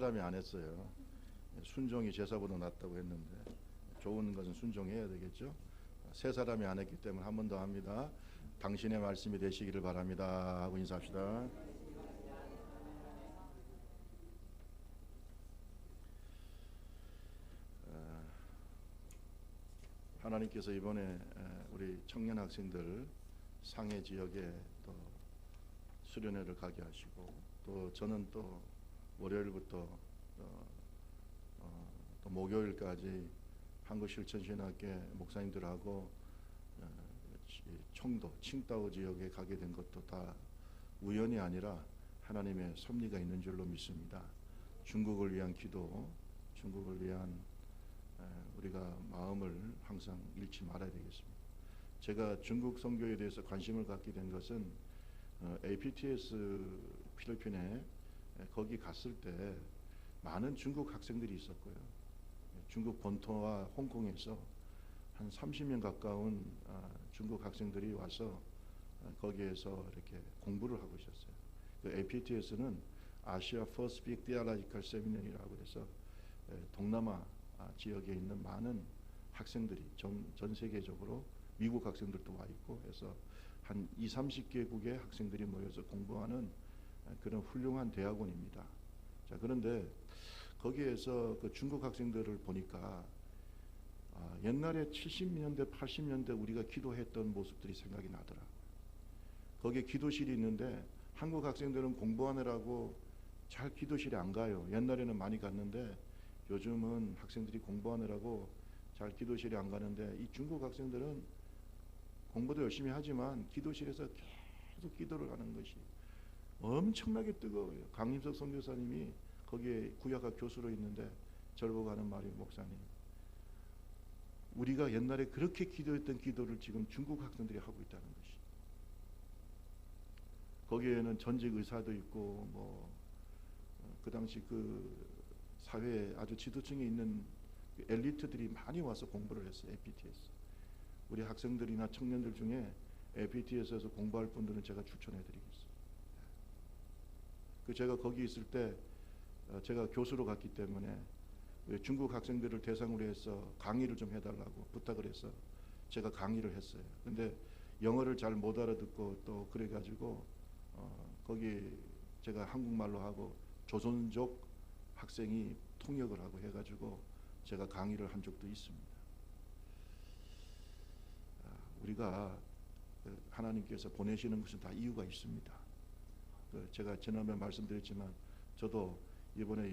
사람이 안 했어요. 순종이 제사보다 낫다고 했는데 좋은 것은 순종해야 되겠죠. 세 사람이 안 했기 때문에 한 번 더 합니다. 당신의 말씀이 되시기를 바랍니다 하고 인사합시다. 하나님께서 이번에 우리 청년 학생들 상해 지역에 또 수련회를 가게 하시고, 또 저는 또 월요일부터 또 목요일까지 한국실천신학교 목사님들하고 청도, 칭다오 지역에 가게 된 것도 다 우연이 아니라 하나님의 섭리가 있는 줄로 믿습니다. 중국을 위한 기도, 중국을 위한 우리가 마음을 항상 잃지 말아야 되겠습니다. 제가 중국 선교에 대해서 관심을 갖게 된 것은 APTS 필리핀에 거기 갔을 때 많은 중국 학생들이 있었고요. 중국 본토와 홍콩에서 한 30명 가까운 중국 학생들이 와서 거기에서 이렇게 공부를 하고 있었어요. 그 APTS는 아시아 First Big Theological Seminary라고 해서 동남아 지역에 있는 많은 학생들이 전 세계적으로 미국 학생들도 와 있고 해서 한 20-30개국의 학생들이 모여서 공부하는 그런 훌륭한 대학원입니다. 자, 그런데 거기에서 그 중국 학생들을 보니까 옛날에 70년대, 80년대 우리가 기도했던 모습들이 생각이 나더라고요. 거기에 기도실이 있는데 한국 학생들은 공부하느라고 잘 기도실에 안 가요. 옛날에는 많이 갔는데 요즘은 학생들이 공부하느라고 잘 기도실에 안 가는데, 이 중국 학생들은 공부도 열심히 하지만 기도실에서 계속 기도를 하는 것이 엄청나게 뜨거워요. 강림석 선교사님이 거기에 구약학 교수로 있는데 저를 보고 하는 말이, 목사님, 우리가 옛날에 그렇게 기도했던 기도를 지금 중국 학생들이 하고 있다는 것이. 거기에는 전직 의사도 있고 그 당시 그 사회에 아주 지도층에 있는 엘리트들이 많이 와서 공부를 했어요. APTS. 우리 학생들이나 청년들 중에 APTS에서 공부할 분들은 제가 추천해 드리겠습니다. 제가 거기 있을 때 제가 교수로 갔기 때문에 중국 학생들을 대상으로 해서 강의를 좀 해달라고 부탁을 해서 제가 강의를 했어요. 근데 영어를 잘 못 알아듣고 또 그래가지고 거기 제가 한국말로 하고 조선족 학생이 통역을 하고 해가지고 제가 강의를 한 적도 있습니다. 우리가 하나님께서 보내시는 것은 다 이유가 있습니다. 제가 지난번에 말씀드렸지만 저도 이번에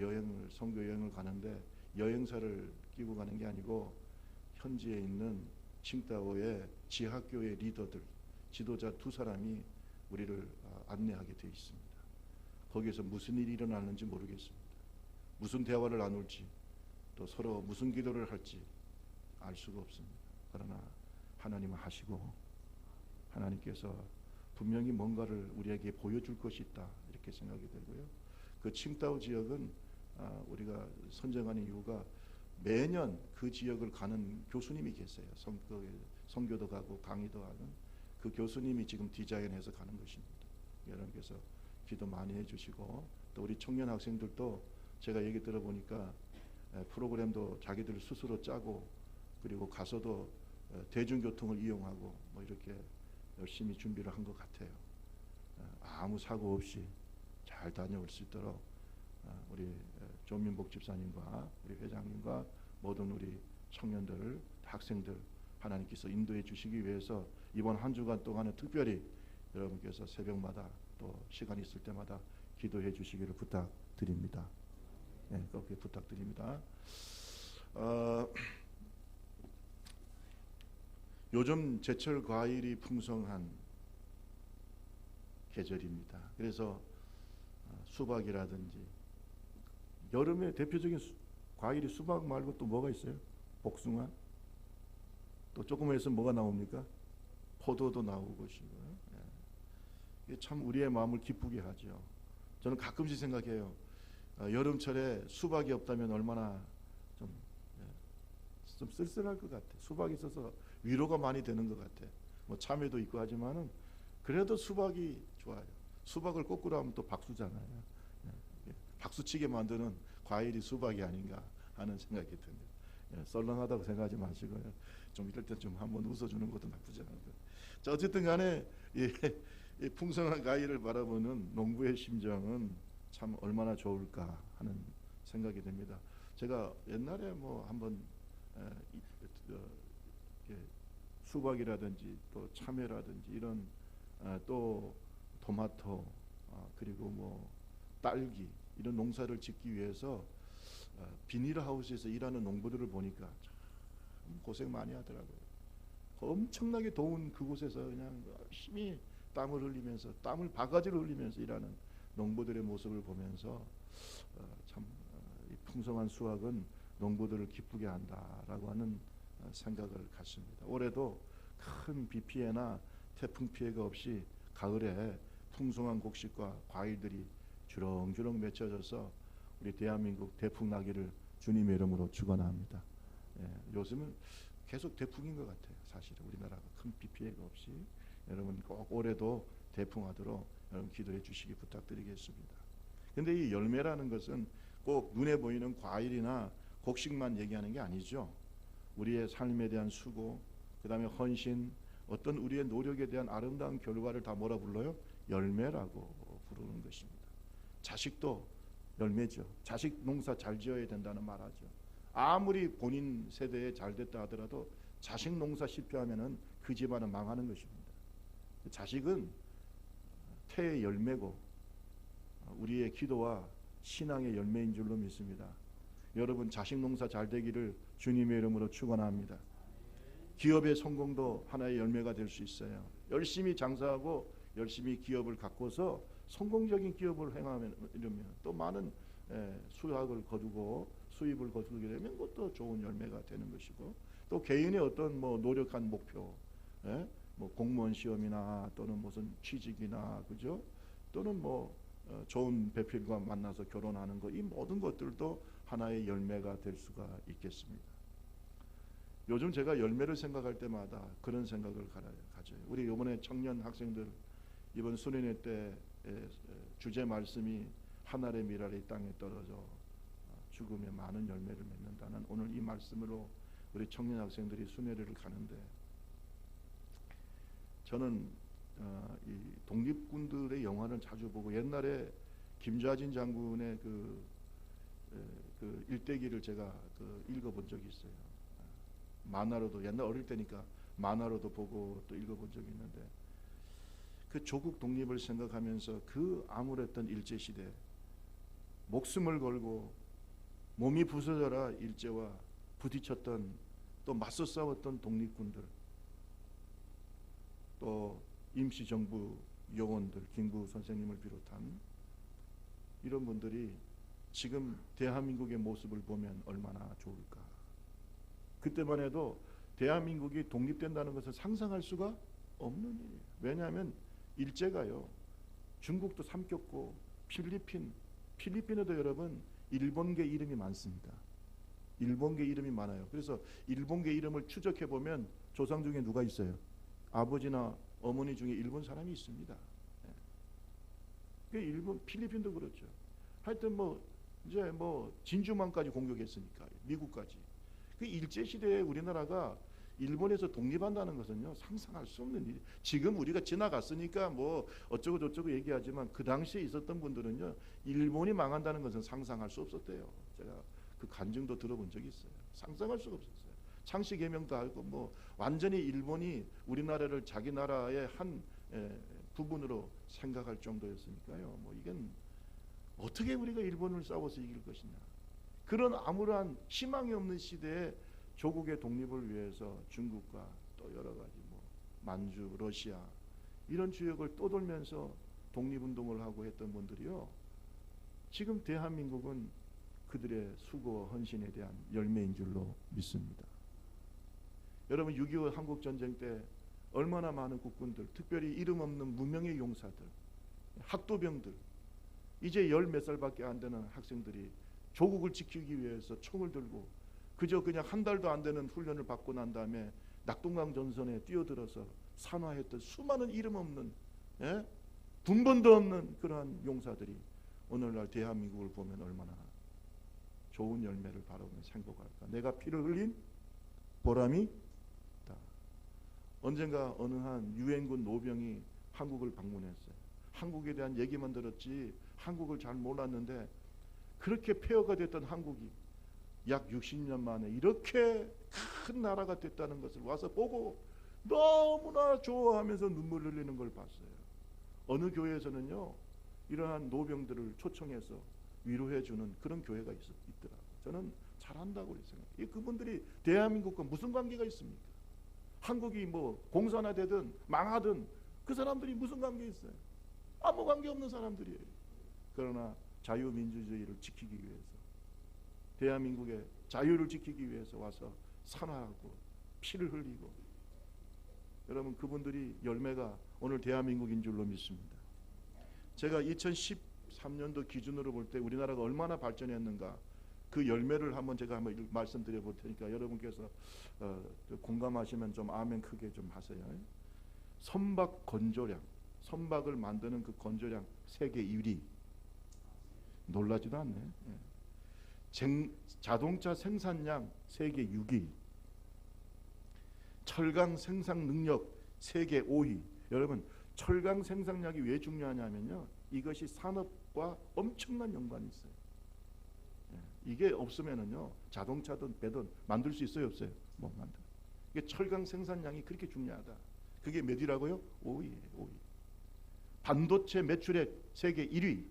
선교 여행을 가는데 여행사를 끼고 가는 게 아니고 현지에 있는 칭다오의 지하교회 리더들, 지도자 2사람이 우리를 안내하게 되어 있습니다. 거기에서 무슨 일이 일어나는지 모르겠습니다. 무슨 대화를 나눌지, 또 서로 무슨 기도를 할지 알 수가 없습니다. 그러나 하나님은 하시고 하나님께서 분명히 뭔가를 우리에게 보여줄 것이 있다, 이렇게 생각이 되고요. 그 칭다오 지역은 우리가 선정하는 이유가 매년 그 지역을 가는 교수님이 계세요. 선교도 가고 강의도 하는 그 교수님이 지금 디자인해서 가는 것입니다. 여러분께서 기도 많이 해주시고, 또 우리 청년 학생들도 제가 얘기 들어보니까 프로그램도 자기들 스스로 짜고, 그리고 가서도 대중교통을 이용하고 이렇게 열심히 준비를 한 것 같아요. 아무 사고 없이 잘 다녀올 수 있도록 우리 조민복 집사님과 우리 회장님과 모든 우리 청년들, 학생들 하나님께서 인도해 주시기 위해서 이번 한 주간 동안은 특별히 여러분께서 새벽마다 또 시간 있을 때마다 기도해 주시기를 부탁드립니다. 네, 그렇게 부탁드립니다. 요즘 제철 과일이 풍성한 계절입니다. 그래서 수박이라든지, 여름에 대표적인 과일이 수박 말고 또 뭐가 있어요? 복숭아. 또 조금만 있으면 뭐가 나옵니까? 포도도 나오고 싶고요. 이게 참 우리의 마음을 기쁘게 하죠. 저는 가끔씩 생각해요. 여름철에 수박이 없다면 얼마나 좀 쓸쓸할 것 같아. 수박이 있어서 위로가 많이 되는 것 같아. 참외도 있고 하지만은 그래도 수박이 좋아요. 수박을 거꾸로 하면 또 박수잖아요. 박수치게 만드는 과일이 수박이 아닌가 하는 생각이 듭니다. 썰렁하다고 생각하지 마시고요. 좀 이럴 때 좀 한번 웃어주는 것도 나쁘지 않아요. 자, 어쨌든 간에 이 풍성한 과일을 바라보는 농부의 심정은 참 얼마나 좋을까 하는 생각이 듭니다. 제가 옛날에 뭐 한번 수박이라든지 또 참외라든지 이런 또 토마토 그리고 뭐 딸기 이런 농사를 짓기 위해서 비닐하우스에서 일하는 농부들을 보니까 참 고생 많이 하더라고요. 엄청나게 더운 그곳에서 그냥 열심히 땀을 흘리면서 땀을 바가지로 흘리면서 일하는 농부들의 모습을 보면서 참 이 풍성한 수확은 농부들을 기쁘게 한다라고 하는 생각을 갖습니다. 올해도 큰 비 피해나 태풍 피해가 없이 가을에 풍성한 곡식과 과일들이 주렁주렁 맺혀져서 우리 대한민국 대풍 나기를 주님의 이름으로 축원합니다. 요즘은 계속 대풍인 것 같아요. 사실은 우리나라가 큰 비 피해가 없이 여러분 꼭 올해도 대풍하도록 여러분 기도해 주시기 부탁드리겠습니다. 근데 이 열매라는 것은 꼭 눈에 보이는 과일이나 곡식만 얘기하는 게 아니죠. 우리의 삶에 대한 수고, 그 다음에 헌신, 어떤 우리의 노력에 대한 아름다운 결과를 다 뭐라 불러요? 열매라고 부르는 것입니다. 자식도 열매죠. 자식 농사 잘 지어야 된다는 말하죠. 아무리 본인 세대에 잘 됐다 하더라도 자식 농사 실패하면은 그 집안은 망하는 것입니다. 자식은 태의 열매고 우리의 기도와 신앙의 열매인 줄로 믿습니다. 여러분 자식 농사 잘 되기를 주님의 이름으로 축원합니다. 기업의 성공도 하나의 열매가 될 수 있어요. 열심히 장사하고 열심히 기업을 갖고서 성공적인 기업을 행하면 이러면 또 많은 수확을 거두고 수입을 거두게 되면 그것도 좋은 열매가 되는 것이고, 또 개인의 어떤 뭐 노력한 목표, 뭐 공무원 시험이나 또는 무슨 취직이나 그죠? 또는 뭐 좋은 배필과 만나서 결혼하는 것, 이 모든 것들도 하나의 열매가 될 수가 있겠습니다. 요즘 제가 열매를 생각할 때마다 그런 생각을 가져요. 우리 이번에 청년 학생들 이번 수련회 때 주제 말씀이 하늘의 미랄이 땅에 떨어져 죽음의 많은 열매를 맺는다는 오늘 이 말씀으로 우리 청년 학생들이 수련회를 가는데, 저는 이 독립군들의 영화를 자주 보고 옛날에 김좌진 장군의 그 일대기를 제가 읽어본 적이 있어요. 만화로도 옛날 어릴 때니까 만화로도 보고 또 읽어본 적이 있는데, 그 조국 독립을 생각하면서 그 암울했던 일제시대 목숨을 걸고 몸이 부서져라 일제와 부딪혔던, 또 맞서 싸웠던 독립군들, 또 임시정부 요원들, 김구 선생님을 비롯한 이런 분들이 지금 대한민국의 모습을 보면 얼마나 좋을까. 그때만 해도 대한민국이 독립된다는 것을 상상할 수가 없는 일이에요. 왜냐하면 일제가요, 중국도 삼켰고 필리핀에도 여러분 일본계 이름이 많습니다. 일본계 이름이 많아요. 그래서 일본계 이름을 추적해 보면 조상 중에 누가 있어요? 아버지나 어머니 중에 일본 사람이 있습니다. 일본, 필리핀도 그렇죠. 하여튼 뭐 이제 뭐 진주만까지 공격했으니까 미국까지. 그 일제 시대에 우리나라가 일본에서 독립한다는 것은요 상상할 수 없는 일. 지금 우리가 지나갔으니까 뭐 어쩌고 저쩌고 얘기하지만 그 당시에 있었던 분들은요 일본이 망한다는 것은 상상할 수 없었대요. 제가 그 간증도 들어본 적이 있어요. 상상할 수가 없었어요. 창씨 개명도 알고 뭐 완전히 일본이 우리나라를 자기 나라의 한 부분으로 생각할 정도였으니까요. 뭐 이건 어떻게 우리가 일본을 싸워서 이길 것이냐. 그런 암울한 희망이 없는 시대에 조국의 독립을 위해서 중국과 또 여러 가지 뭐 만주, 러시아 이런 지역을 떠돌면서 독립운동을 하고 했던 분들이요. 지금 대한민국은 그들의 수고와 헌신에 대한 열매인 줄로 믿습니다. 여러분 6.25 한국전쟁 때 얼마나 많은 국군들, 특별히 이름 없는 무명의 용사들, 학도병들, 이제 10몇 살밖에 안 되는 학생들이 조국을 지키기 위해서 총을 들고 그저 그냥 한 달도 안 되는 훈련을 받고 난 다음에 낙동강 전선에 뛰어들어서 산화했던 수많은 이름 없는 분번도 없는 그러한 용사들이 오늘날 대한민국을 보면 얼마나 좋은 열매를 바라보면서 행복할까? 내가 피를 흘린 보람이 있다. 언젠가 어느 한 유엔군 노병이 한국을 방문했어요. 한국에 대한 얘기만 들었지 한국을 잘 몰랐는데 그렇게 폐허가 됐던 한국이 약 60년 만에 이렇게 큰 나라가 됐다는 것을 와서 보고 너무나 좋아하면서 눈물을 흘리는 걸 봤어요. 어느 교회에서는요 이러한 노병들을 초청해서 위로해주는 그런 교회가 있더라고요. 저는 잘한다고 생각해요. 그분들이 대한민국과 무슨 관계가 있습니까? 한국이 뭐 공산화되든 망하든 그 사람들이 무슨 관계 있어요? 아무 관계 없는 사람들이에요. 그러나 자유민주주의를 지키기 위해서 대한민국의 자유를 지키기 위해서 와서 산화하고 피를 흘리고 여러분 그분들이 열매가 오늘 대한민국인 줄로 믿습니다. 제가 2013년도 기준으로 볼 때 우리나라가 얼마나 발전했는가 그 열매를 제가 한번 말씀드려 볼 테니까 여러분께서 공감하시면 좀 아멘 크게 좀 하세요. 선박 건조량, 선박을 만드는 그 건조량 세계 1위. 놀라지도 않네. 자동차 생산량 세계 6위. 철강 생산 능력 세계 5위. 여러분 철강 생산량이 왜 중요하냐면요 이것이 산업과 엄청난 연관이 있어요. 이게 없으면은요 자동차든 배든 만들 수 있어요 없어요? 못 만들어요. 이게 철강 생산량이 그렇게 중요하다. 그게 몇 위라고요? 5위예요. 5위. 반도체 매출액 세계 1위.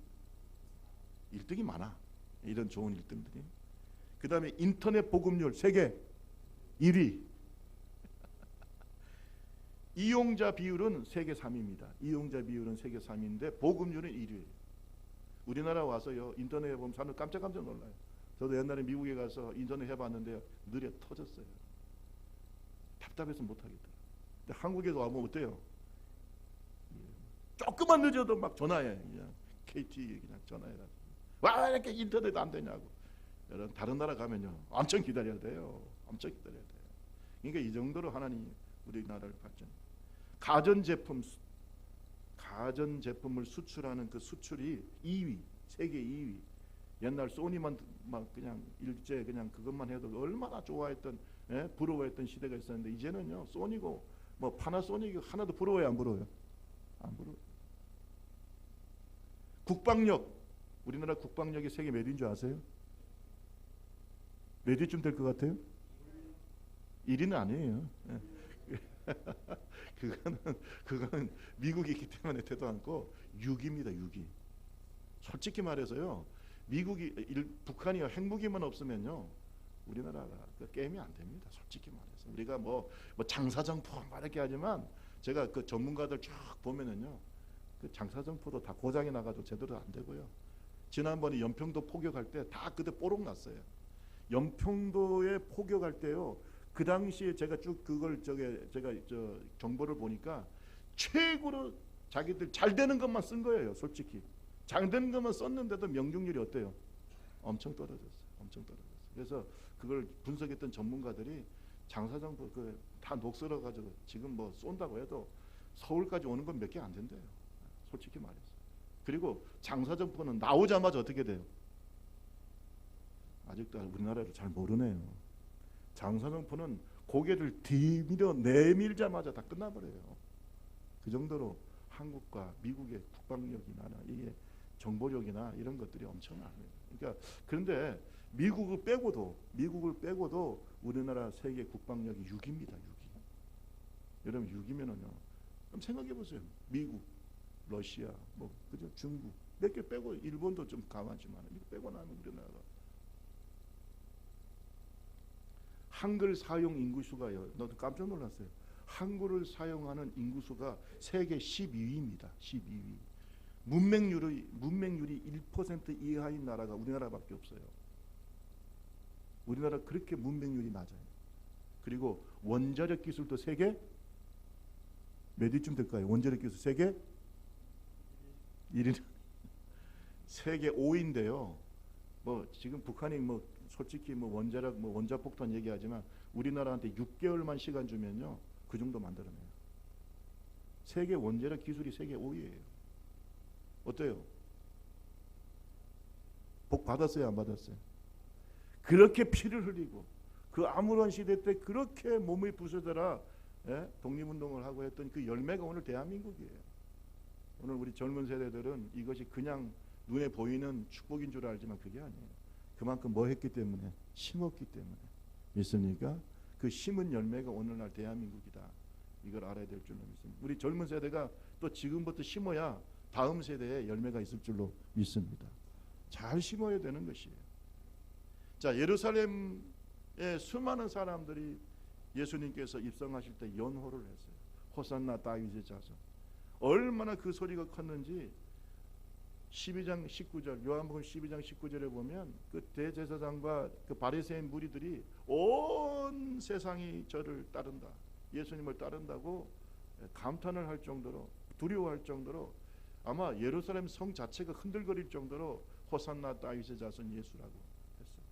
1등이 많아. 이런 좋은 1등들이. 그 다음에 인터넷 보급률 세계 1위. 이용자 비율은 세계 3위입니다. 이용자 비율은 세계 3위인데 보급률은 1위예요. 우리나라 와서요 인터넷 보면 사람들 깜짝깜짝 놀라요. 저도 옛날에 미국에 가서 인터넷 해봤는데요 느려 터졌어요. 답답해서 못하겠더라고요. 근데 한국에서 와보면 어때요? 조금만 늦어도 막 전화해. 그냥 KT 그냥 전화해가지고 와 이렇게 인터넷 안 되냐고. 여러분 다른 나라 가면요 엄청 기다려야 돼요. 엄청 기다려야 돼요. 그러니까 이 정도로 하나님 우리나라를 발전. 가전제품을 수출하는 그 수출이 2위, 세계 2위. 옛날 소니만 막 그냥 일제 그냥 그것만 해도 얼마나 좋아했던 부러워했던 시대가 있었는데 이제는요 소니고 뭐 파나소닉 하나도 부러워요 안 부러워요? 안 부러워요. 국방력 우리나라 국방력이 세계 몇 위인 줄 아세요? 몇 위쯤 될 것 같아요? 1위는 아니에요. 그거는 미국이 있기 때문에 되도 않고 6위입니다. 6위. 솔직히 말해서요. 북한이 핵무기만 없으면요. 우리나라가 그 게임이 안 됩니다. 솔직히 말해서. 우리가 뭐 장사정포 막 이렇게 하지만 제가 그 전문가들 쭉 보면은요. 그 장사정포도 다 고장이 나가지고 제대로 안 되고요. 지난번에 연평도 포격할 때 다 그때 뽀록 났어요. 연평도에 포격할 때요. 그 당시에 제가 쭉 그걸 제가 정보를 보니까 최고로 자기들 잘 되는 것만 쓴 거예요. 솔직히 잘 되는 것만 썼는데도 명중률이 어때요? 엄청 떨어졌어요. 엄청 떨어졌어요. 그래서 그걸 분석했던 전문가들이 장사정포 다 녹슬어 가지고 지금 뭐 쏜다고 해도 서울까지 오는 건 몇 개 안 된대요. 솔직히 말해서. 그리고 장사정포는 나오자마자 어떻게 돼요? 아직도 우리나라를 잘 모르네요. 장사정포는 고개를 내밀자마자 다 끝나버려요. 그 정도로 한국과 미국의 국방력이나 이게 정보력이나 이런 것들이 엄청납니다. 그러니까 그런데 미국을 빼고도 우리나라 세계 국방력이 6위입니다. 6위. 여러분 6위면은요. 그럼 생각해 보세요. 미국, 러시아, 뭐 그죠? 중국 몇 개 빼고 일본도 좀 강하지만 이거 빼고 나면 우리나라가 한글 사용 인구수가요. 너도 깜짝 놀랐어요. 한글을 사용하는 인구수가 세계 12위입니다. 12위. 문맹률이 1% 이하인 나라가 우리나라밖에 없어요. 우리나라 그렇게 문맹률이 낮아요. 그리고 원자력 기술도 세계 몇 위쯤 될까요? 원자력 기술 세계 1위. 세계 5위인데요. 뭐 지금 북한이 뭐 솔직히 뭐 원자력 원자폭탄 얘기하지만 우리나라한테 6개월만 시간 주면요 그 정도 만들어내요. 세계 원자력 기술이 세계 5위예요. 어때요? 복 받았어요 안 받았어요? 그렇게 피를 흘리고 그 아무런 시대 때 그렇게 몸이 부서져라 독립운동을 하고 했던 그 열매가 오늘 대한민국이에요. 오늘 우리 젊은 세대들은 이것이 그냥 눈에 보이는 축복인 줄 알지만 그게 아니에요. 그만큼 뭐 했기 때문에? 심었기 때문에. 믿습니까? 그 심은 열매가 오늘날 대한민국이다. 이걸 알아야 될 줄로 믿습니다. 우리 젊은 세대가 또 지금부터 심어야 다음 세대에 열매가 있을 줄로 믿습니다. 잘 심어야 되는 것이에요. 자, 예루살렘에 수많은 사람들이 예수님께서 입성하실 때 연호를 했어요. 호산나 다윗의 자손. 얼마나 그 소리가 컸는지 12장 19절 요한복음 12장 19절에 보면 그 대제사장과 그 바리새인 무리들이 온 세상이 저를 따른다, 예수님을 따른다고 감탄을 할 정도로, 두려워할 정도로, 아마 예루살렘 성 자체가 흔들거릴 정도로 호산나 다윗의 자손 예수라고 했어요.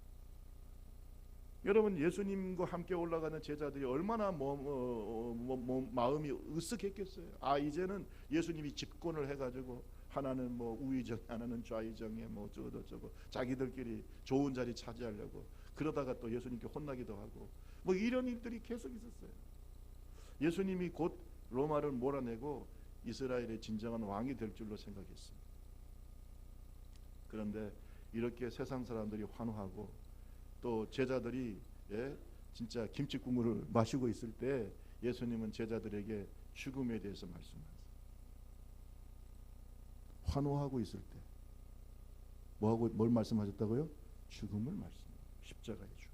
여러분, 예수님과 함께 올라가는 제자들이 얼마나 마음이 으쓱했겠어요. 아, 이제는 예수님이 집권을 해가지고 하나는 뭐 우의정, 하나는 좌의정에 뭐 저거 자기들끼리 좋은 자리 차지하려고 그러다가 또 예수님께 혼나기도 하고 뭐 이런 일들이 계속 있었어요. 예수님이 곧 로마를 몰아내고 이스라엘의 진정한 왕이 될 줄로 생각했습니다. 그런데 이렇게 세상 사람들이 환호하고 또 제자들이 진짜 김치국물을 마시고 있을 때 예수님은 제자들에게 죽음에 대해서 말씀하세요. 환호하고 있을 때 뭘 말씀하셨다고요? 죽음을 말씀해요. 십자가의 죽음.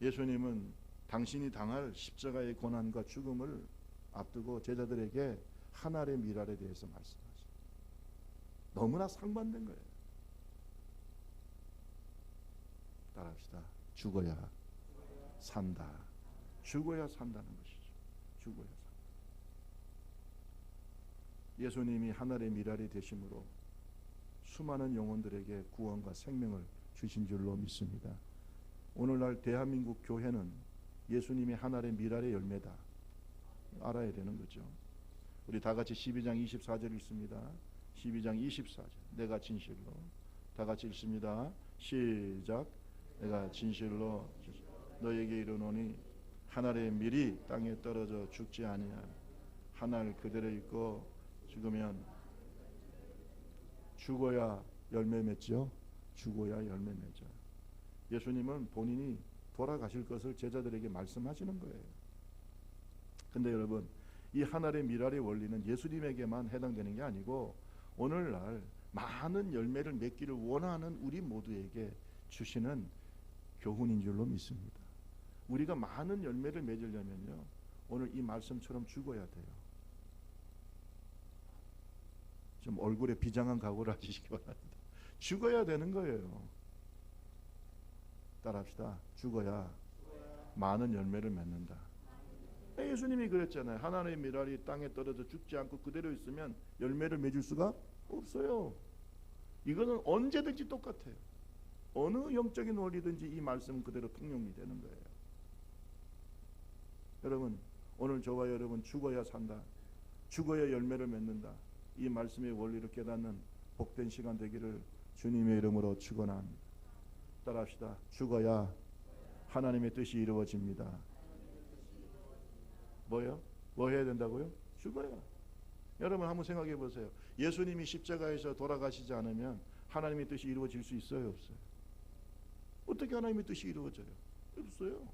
예수님은 당신이 당할 십자가의 고난과 죽음을 앞두고 제자들에게 하늘의 미랄에 대해서 말씀하세요. 너무나 상반된 거예요. 따라합시다. 죽어야 산다. 죽어야 산다는 것이죠. 죽어야 산다. 예수님이 하늘의 미랄이 되심으로 수많은 영혼들에게 구원과 생명을 주신 줄로 믿습니다. 오늘날 대한민국 교회는 예수님이 하늘의 미랄의 열매다 알아야 되는 거죠. 우리 다 같이 12장 24절 읽습니다. 12장 24절. 내가 진실로. 다 같이 읽습니다. 시작. 내가 진실로 너에게 이르노니 하늘의 밀이 땅에 떨어져 죽지 아니하라. 하늘 그대로 있고 죽으면 죽어야 열매 맺죠. 죽어야 열매 맺어요. 예수님은 본인이 돌아가실 것을 제자들에게 말씀하시는 거예요. 근데 여러분, 이 하늘의 미랄의 원리는 예수님에게만 해당되는 게 아니고 오늘날 많은 열매를 맺기를 원하는 우리 모두에게 주시는 교훈인 줄로 믿습니다. 우리가 많은 열매를 맺으려면요, 오늘 이 말씀처럼 죽어야 돼요. 좀 얼굴에 비장한 각오를 하시기 바랍니다. 죽어야 되는 거예요. 따라합시다. 죽어야 많은 열매를 맺는다. 예수님이 그랬잖아요. 하나님의 미랄이 땅에 떨어져 죽지 않고 그대로 있으면 열매를 맺을 수가 없어요. 이거는 언제든지 똑같아요. 어느 영적인 원리든지 이 말씀은 그대로 통용이 되는 거예요. 여러분, 오늘 저와 여러분 죽어야 산다, 죽어야 열매를 맺는다, 이 말씀의 원리를 깨닫는 복된 시간 되기를 주님의 이름으로 축원합니다. 따라합시다. 죽어야 하나님의 뜻이 이루어집니다. 뭐요? 뭐 해야 된다고요? 죽어야. 여러분 한번 생각해 보세요. 예수님이 십자가에서 돌아가시지 않으면 하나님의 뜻이 이루어질 수 있어요, 없어요? 어떻게 하나님의 뜻이 이루어져요? 없어요.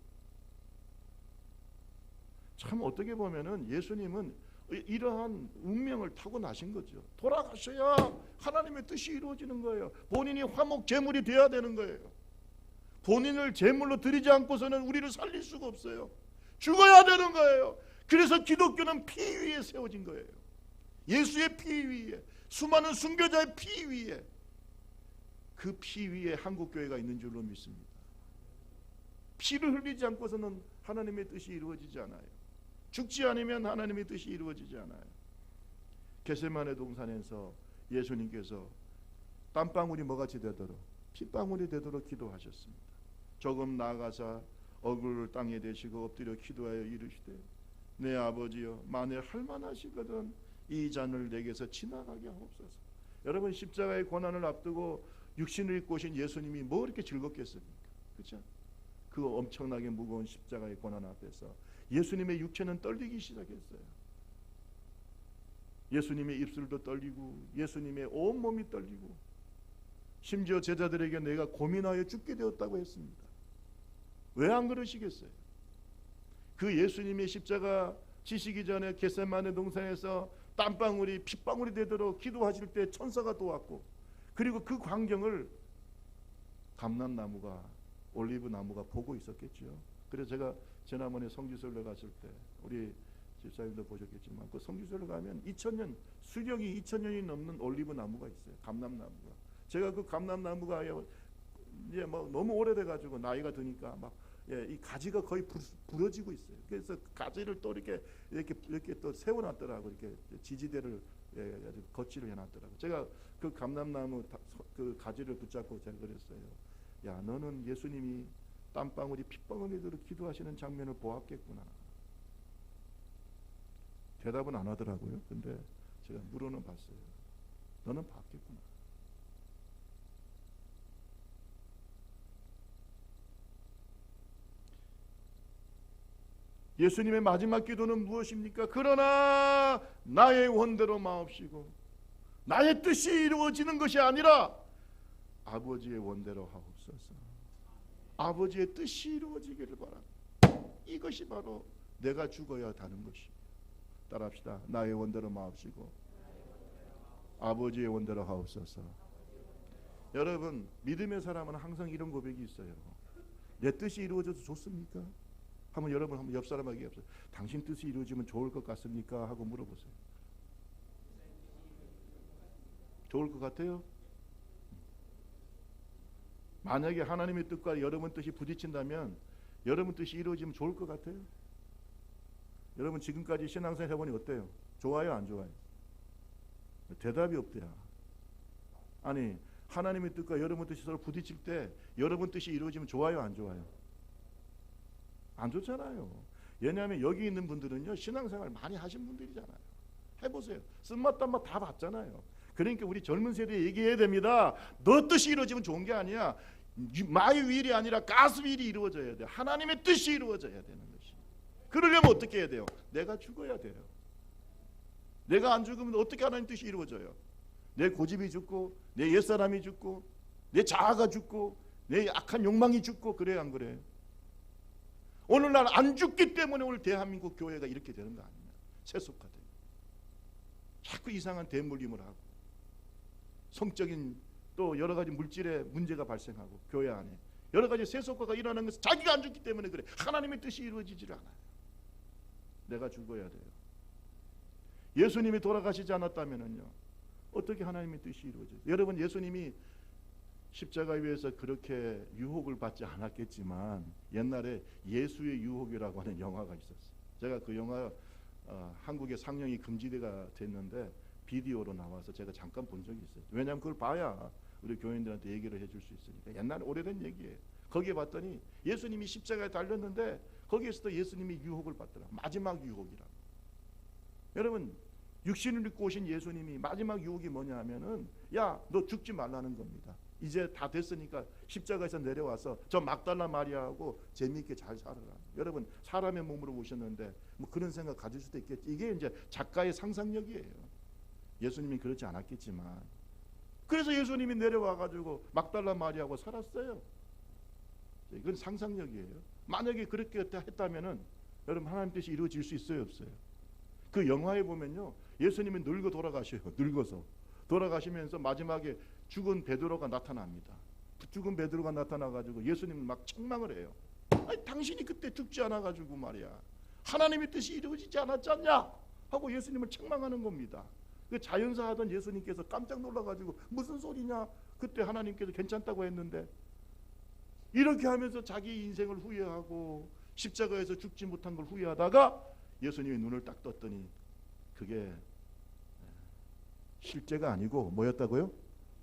참 어떻게 보면은 예수님은 이러한 운명을 타고 나신 거죠. 돌아가셔야 하나님의 뜻이 이루어지는 거예요. 본인이 화목 제물이 되어야 되는 거예요. 본인을 제물로 드리지 않고서는 우리를 살릴 수가 없어요. 죽어야 되는 거예요. 그래서 기독교는 피 위에 세워진 거예요. 예수의 피 위에, 수많은 순교자의 피 위에, 그 피 위에 한국교회가 있는 줄로 믿습니다. 피를 흘리지 않고서는 하나님의 뜻이 이루어지지 않아요. 죽지 않으면 하나님의 뜻이 이루어지지 않아요. 겟세마네 동산에서 예수님께서 땀방울이 뭐같이 되도록, 핏방울이 되도록 기도하셨습니다. 조금 나아가사 얼굴을 땅에 대시고 엎드려 기도하여 이르시되 내 아버지여, 만일 할만하시거든 이 잔을 내게서 지나가게 하옵소서. 여러분, 십자가의 고난을 앞두고 육신을 입고 오신 예수님이 뭐 이렇게 즐겁겠습니까? 그렇죠? 그 엄청나게 무거운 십자가의 고난 앞에서 예수님의 육체는 떨리기 시작했어요. 예수님의 입술도 떨리고 예수님의 온몸이 떨리고 심지어 제자들에게 내가 고민하여 죽게 되었다고 했습니다. 왜 안 그러시겠어요? 그 예수님의 십자가 지시기 전에 겟세마네 동산에서 땀방울이 핏방울이 되도록 기도하실 때 천사가 또 왔고, 그리고 그 광경을 감람나무가 올리브 나무가 보고 있었겠죠. 그래서 제가 지난번에 성지순례 갔을 때 우리 집사님도 보셨겠지만 그 성지순례 가면 2000년 수령이 2000년이 넘는 올리브 나무가 있어요. 감람나무가. 제가 그 감람나무가 이제 뭐 너무 오래돼 가지고 나이가 드니까 막 이 가지가 거의 부러지고 있어요. 그래서 가지를 또 이렇게 또 세워놨더라고. 이렇게 지지대를 아주 거치를 해놨더라고. 제가 그 감람나무 그 가지를 붙잡고 제가 그랬어요. 야, 너는 예수님이 땀방울이 핏방울이 되도록 기도하시는 장면을 보았겠구나. 대답은 안 하더라고요. 근데 제가 물어는 봤어요. 너는 봤겠구나. 예수님의 마지막 기도는 무엇입니까? 그러나 나의 원대로 마옵시고 나의 뜻이 이루어지는 것이 아니라 아버지의 원대로 하옵소서. 아버지의 뜻이 이루어지기를 바랍니다. 이것이 바로 내가 죽어야 하는 것이. 따라합시다. 나의 원대로 마옵시고 아버지의 원대로 하옵소서. 여러분, 믿음의 사람은 항상 이런 고백이 있어요. 내 뜻이 이루어져도 좋습니까? 여러분 한번 옆 사람에게 얘기해보세요. 당신 뜻이 이루어지면 좋을 것 같습니까? 하고 물어보세요. 좋을 것 같아요? 만약에 하나님의 뜻과 여러분 뜻이 부딪힌다면 여러분 뜻이 이루어지면 좋을 것 같아요? 여러분 지금까지 신앙생활 해보니 어때요? 좋아요, 안 좋아요? 대답이 없대요. 아니, 하나님의 뜻과 여러분 뜻이 서로 부딪힐 때 여러분 뜻이 이루어지면 좋아요, 안 좋아요? 안 좋잖아요. 왜냐하면 여기 있는 분들은요, 신앙생활 많이 하신 분들이잖아요. 해보세요. 쓴맛 단맛 다 봤잖아요. 그러니까 우리 젊은 세대에 얘기해야 됩니다. 너 뜻이 이루어지면 좋은 게 아니야. 마이 윌이 아니라 가스 윌이 이루어져야 돼. 하나님의 뜻이 이루어져야 되는 것이. 그러려면 어떻게 해야 돼요? 내가 죽어야 돼요. 내가 안 죽으면 어떻게 하나님 뜻이 이루어져요? 내 고집이 죽고 내 옛사람이 죽고 내 자아가 죽고 내 악한 욕망이 죽고, 그래야 안 그래요? 오늘날 안 죽기 때문에 오늘 대한민국 교회가 이렇게 되는 거 아니냐? 세속화돼요. 자꾸 이상한 대물림을 하고 성적인 또 여러 가지 물질의 문제가 발생하고 교회 안에 여러 가지 세속화가 일어나는 것은 자기가 안 죽기 때문에 그래. 하나님의 뜻이 이루어지질 않아요. 내가 죽어야 돼요. 예수님이 돌아가시지 않았다면요, 어떻게 하나님의 뜻이 이루어져요? 여러분, 예수님이 십자가 위에서 그렇게 유혹을 받지 않았겠지만 옛날에 예수의 유혹이라고 하는 영화가 있었어요. 제가 그 영화 한국에 상영이 금지가 됐는데 비디오로 나와서 제가 잠깐 본 적이 있어요. 왜냐하면 그걸 봐야 우리 교인들한테 얘기를 해줄 수 있으니까. 옛날에 오래된 얘기예요. 거기에 봤더니 예수님이 십자가에 달렸는데 거기에서도 예수님이 유혹을 받더라. 마지막 유혹이라고. 여러분, 육신을 입고 오신 예수님이 마지막 유혹이 뭐냐 하면은, 야, 너 죽지 말라는 겁니다. 이제 다 됐으니까 십자가에서 내려와서 저 막달라 마리아하고 재미있게 잘 살아라. 여러분, 사람의 몸으로 오셨는데 뭐 그런 생각 가질 수도 있겠지. 이게 이제 작가의 상상력이에요. 예수님이 그렇지 않았겠지만. 그래서 예수님이 내려와 가지고 막달라 마리아하고 살았어요. 이건 상상력이에요. 만약에 그렇게 했다면은 여러분, 하나님 뜻이 이루어질 수 있어요, 없어요? 그 영화에 보면요, 예수님이 늙어 돌아가셔요. 늙어서 돌아가시면서 마지막에 죽은 베드로가 나타납니다. 죽은 베드로가 나타나가지고 예수님을 막 책망을 해요. 아니, 당신이 그때 죽지 않아가지고 말이야, 하나님의 뜻이 이루어지지 않았지 않냐? 하고 예수님을 책망하는 겁니다. 그 자연사 하던 예수님께서 깜짝 놀라가지고 무슨 소리냐? 그때 하나님께서 괜찮다고 했는데. 이렇게 하면서 자기 인생을 후회하고 십자가에서 죽지 못한 걸 후회하다가 예수님이 눈을 딱 떴더니 그게 실제가 아니고 뭐였다고요?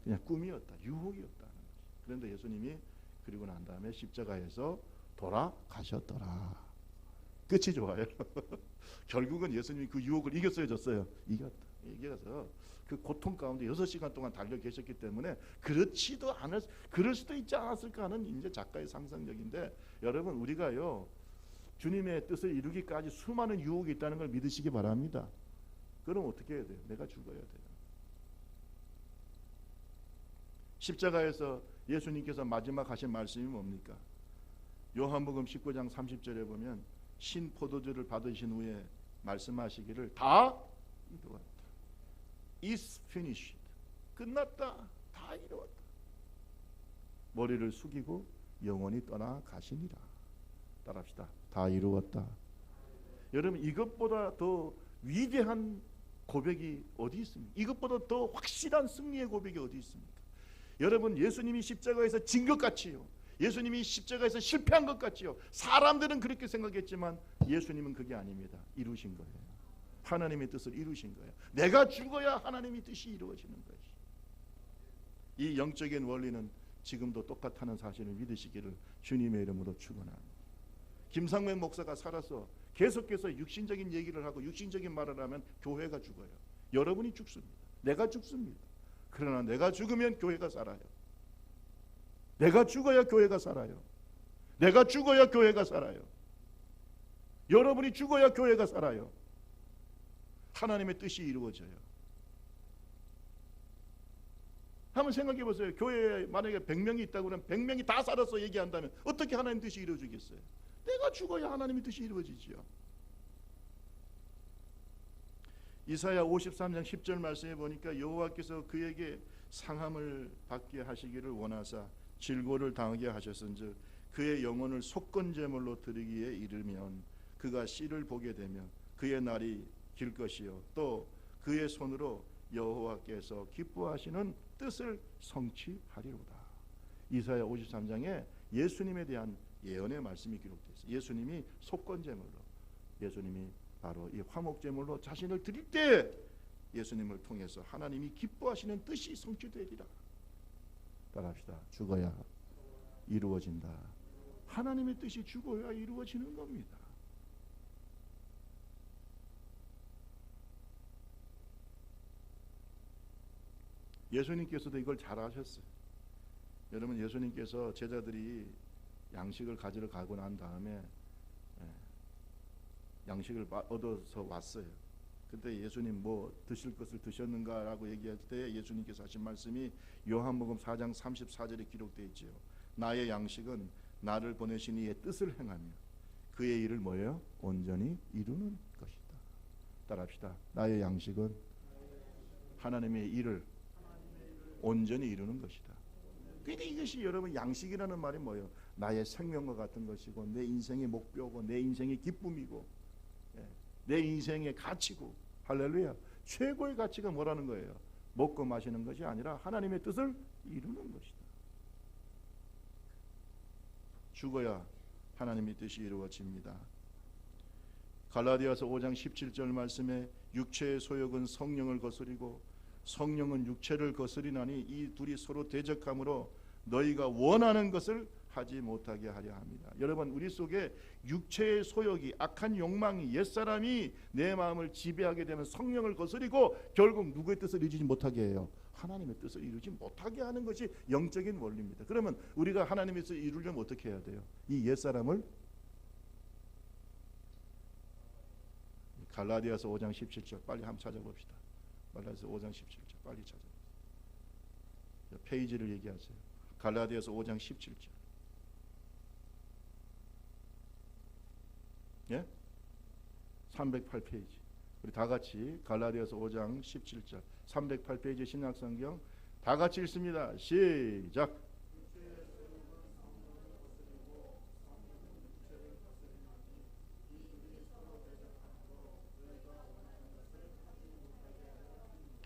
그냥 꿈이었다, 유혹이었다는 거지. 그런데 예수님이 그리고 난 다음에 십자가에서 돌아가셨더라. 끝이 좋아요. 결국은 예수님이 그 유혹을 이겼어요, 졌어요? 이겼다. 이겨서 그 고통 가운데 6시간 동안 달려 계셨기 때문에 그럴 수도 있지 않았을까 하는 이제 작가의 상상력인데, 여러분 우리가요 주님의 뜻을 이루기까지 수많은 유혹이 있다는 걸 믿으시기 바랍니다. 그럼 어떻게 해야 돼요? 내가 죽어야 돼요. 십자가에서 예수님께서 마지막 하신 말씀이 뭡니까? 요한복음 19장 30절에 보면 신 포도주를 받으신 후에 말씀하시기를 다 이루었다. It's finished. 끝났다. 다 이루었다. 머리를 숙이고 영원히 떠나 가시니라. 따라합시다. 다 이루었다. 여러분 이것보다 더 위대한 고백이 어디 있습니까? 이것보다 더 확실한 승리의 고백이 어디 있습니까? 여러분 예수님이 십자가에서 진 것 같이요, 예수님이 십자가에서 실패한 것 같지요. 사람들은 그렇게 생각했지만 예수님은 그게 아닙니다. 이루신 거예요. 하나님의 뜻을 이루신 거예요. 내가 죽어야 하나님의 뜻이 이루어지는 것이. 이 영적인 원리는 지금도 똑같다는 사실을 믿으시기를 주님의 이름으로 축원합니다. 김상men 목사가 살아서 계속해서 육신적인 얘기를 하고 육신적인 말을 하면 교회가 죽어요. 여러분이 죽습니다. 내가 죽습니다. 그러나 내가 죽으면 교회가 살아요. 내가 죽어야 교회가 살아요. 내가 죽어야 교회가 살아요. 여러분이 죽어야 교회가 살아요. 하나님의 뜻이 이루어져요. 한번 생각해 보세요. 교회에 만약에 100명이 있다고 그러면 100명이 다 살아서 얘기한다면 어떻게 하나님 뜻이 이루어지겠어요? 내가 죽어야 하나님의 뜻이 이루어지지요. 이사야 53장 10절 말씀에 보니까 여호와께서 그에게 상함을 받게 하시기를 원하사 질고를 당하게 하셨은즉 그의 영혼을 속건제물로 드리기에 이르면 그가 씨를 보게 되며 그의 날이 길 것이요 또 그의 손으로 여호와께서 기뻐하시는 뜻을 성취하리로다. 이사야 53장에 예수님에 대한 예언의 말씀이 기록되어 있어요. 예수님이 속건제물로, 예수님이 바로 이 화목제물로 자신을 드릴 때 예수님을 통해서 하나님이 기뻐하시는 뜻이 성취되리라. 따라합시다. 죽어야 이루어진다. 하나님의 뜻이 죽어야 이루어지는 겁니다. 예수님께서도 이걸 잘 아셨어요. 여러분 예수님께서 제자들이 양식을 가지러 가고 난 다음에 양식을 얻어서 왔어요. 그때 예수님 뭐 드실 것을 드셨는가라고 얘기할 때 예수님께서 하신 말씀이 요한복음 4장 34절에 기록되어 있지요. 나의 양식은 나를 보내신 이의 뜻을 행하며 그의 일을 뭐예요? 온전히 이루는 것이다. 따라합시다. 나의 양식은 하나님의 일을 온전히 이루는 것이다. 그러니까 이것이 여러분 양식이라는 말이 뭐예요? 나의 생명과 같은 것이고 내 인생의 목표고 내 인생의 기쁨이고 내 인생의 가치고. 할렐루야. 최고의 가치가 뭐라는 거예요? 먹고 마시는 것이 아니라 하나님의 뜻을 이루는 것이다. 죽어야 하나님의 뜻이 이루어집니다. 갈라디아서 5장 17절 말씀에 육체의 소욕은 성령을 거스리고 성령은 육체를 거스리나니 이 둘이 서로 대적함으로 너희가 원하는 것을 하지 못하게 하려 합니다. 여러분 우리 속에 육체의 소욕이, 악한 욕망이, 옛사람이 내 마음을 지배하게 되면 성령을 거스리고 결국 누구의 뜻을 이루지 못하게 해요? 하나님의 뜻을 이루지 못하게 하는 것이 영적인 원리입니다. 그러면 우리가 하나님의 뜻을 이루려면 어떻게 해야 돼요? 이 옛사람을 갈라디아서 5장 17절 빨리 한번 찾아봅시다. 갈라디아서 5장 17절 빨리 찾아봅시다. 페이지를 얘기하세요. 갈라디아서 5장 17절. 예? 308페이지. 우리 다 같이 갈라디아서 5장 17절 308페이지 신약성경 다 같이 읽습니다. 시작.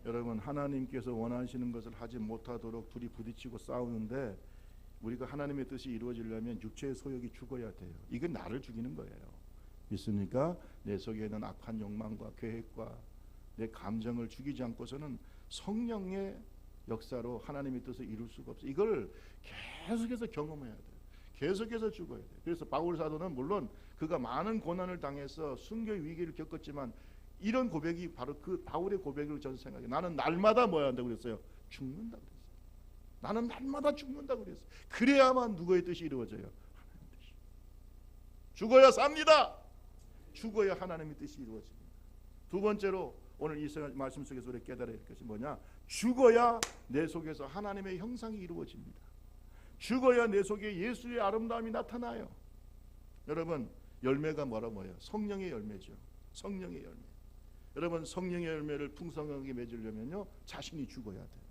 여러분 하나님께서 원하시는 것을 하지 못하도록 둘이 부딪히고 싸우는데 우리가 하나님의 뜻이 이루어지려면 육체의 소욕이 죽어야 돼요. 이건 나를 죽이는 거예요. 믿습니까? 내 속에 있는 악한 욕망과 계획과 내 감정을 죽이지 않고서는 성령의 역사로 하나님의 뜻을 이룰 수가 없어요. 이걸 계속해서 경험해야 돼요. 계속해서 죽어야 돼요. 그래서 바울 사도는 물론 그가 많은 고난을 당해서 순교의 위기를 겪었지만 이런 고백이 바로 그 바울의 고백을 저는 생각해요. 나는 날마다 뭐야 한다고 그랬어요? 죽는다 그랬어요. 나는 날마다 죽는다 그랬어요. 그래야만 누구의 뜻이 이루어져요? 하나님의 뜻이. 죽어야 삽니다. 죽어야 하나님의 뜻이 이루어집니다. 두 번째로 오늘 이 말씀 속에서 우리 깨달아야 할 것이 뭐냐? 죽어야 내 속에서 하나님의 형상이 이루어집니다. 죽어야 내 속에 예수의 아름다움이 나타나요. 여러분, 열매가 뭐예요? 성령의 열매죠. 성령의 열매. 여러분, 성령의 열매를 풍성하게 맺으려면요, 자신이 죽어야 돼요.